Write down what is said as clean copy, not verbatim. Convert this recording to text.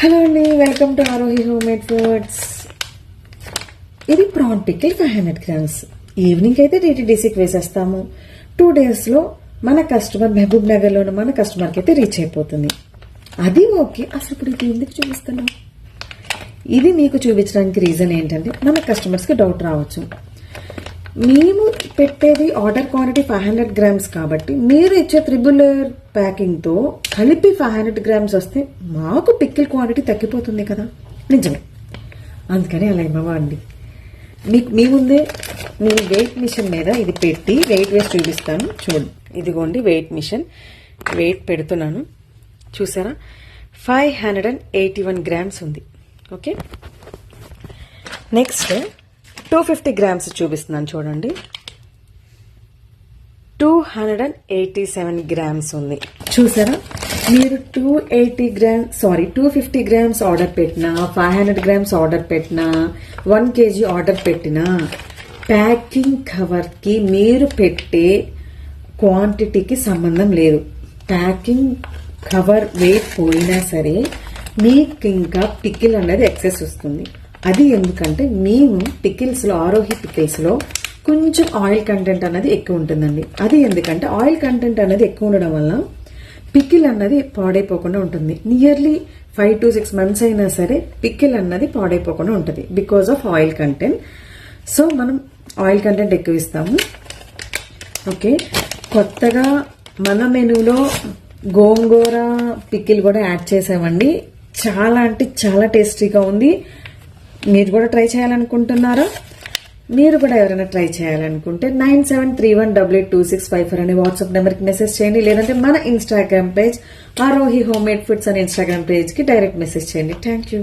Hello అండి, welcome to Aarohi home made foods. ఇది PRAN pickle 500 grams. Evening అయితే DTDCకి వేసేస్తాము. 2 daysలో మన కస్టమర్ మహబూబ్ నగర్లో ఉన్న మన కస్టమర్కి అయితే రీచ్ అయిపోతుంది. అది ఓకే. అసలు ఇప్పుడు ఇది ఎందుకు చూపిస్తున్నాం? ఇది మీకు చూపించడానికి రీజన్ ఏంటంటే మన కస్టమర్స్కి డౌట్ రావచ్చు. మేము పెట్టేది ఆర్డర్ క్వాంటిటీ 500 గ్రామ్స్ కాబట్టి మీరు ఇచ్చే 3 layer ప్యాకింగ్తో కలిపి 500 గ్రామ్స్ వస్తే మాకు పిక్కిల్ క్వాంటిటీ తగ్గిపోతుంది కదా. నిజమే, అందుకని అలా ఇవ్వండి. మీకు మీ ముందే నేను వెయిట్ మిషన్ మీద ఇది పెట్టి వెయిట్ వేసి చూపిస్తాను. చూడండి, ఇదిగోండి వెయిట్ మిషన్. వెయిట్ పెడుతున్నాను, చూసారా? 581 గ్రామ్స్ ఉంది. ఓకే, నెక్స్ట్ 250 గ్రామ్స్ చూపిస్తున్నాను. చూడండి, 287 గ్రామ్స్ ఉంది. చూసారా? మీరు 250 గ్రామ్స్ ఆర్డర్ పెట్టినా, 500 గ్రామ్స్ ఆర్డర్ పెట్టినా, 1 kg ఆర్డర్ పెట్టినా ప్యాకింగ్ కవర్కి మీరు పెట్టే క్వాంటిటీకి సంబంధం లేదు. ప్యాకింగ్ కవర్ వెయిట్ పోయినా సరే మీకు ఇంకా పికిల్ అనేది ఎక్సెస్ వస్తుంది. అది ఎందుకంటే మేము పికిల్స్లో, ఆరోహి పికిల్స్లో కొంచెం ఆయిల్ కంటెంట్ అనేది ఎక్కువ ఉంటుందండి. అది ఎందుకంటే ఆయిల్ కంటెంట్ అనేది ఎక్కువ ఉండడం వల్ల పికిల్ అన్నది పాడైపోకుండా ఉంటుంది. నియర్లీ 5 to 6 months అయినా సరే పికిల్ అన్నది పాడైపోకుండా ఉంటుంది because of oil content. So మనం ఆయిల్ కంటెంట్ ఎక్కువ ఇస్తాము. ఓకే, కొత్తగా మన మెనూలో గోంగూర పికిల్ కూడా యాడ్ చేసామండి. చాలా అంటే చాలా టేస్టీగా ఉంది. మీరు కూడా ట్రై చేయాలనుకుంటున్నారా? మీరు కూడా ఎవరైనా ట్రై చేయాలనుకుంటే 9731882654 అనే వాట్సాప్ నెంబర్కి మెసేజ్ చేయండి. లేదంటే మన Instagram page Aarohi home made foods అనే ఇన్స్టాగ్రామ్ పేజ్కి డైరెక్ట్ మెసేజ్ చేయండి. Thank you.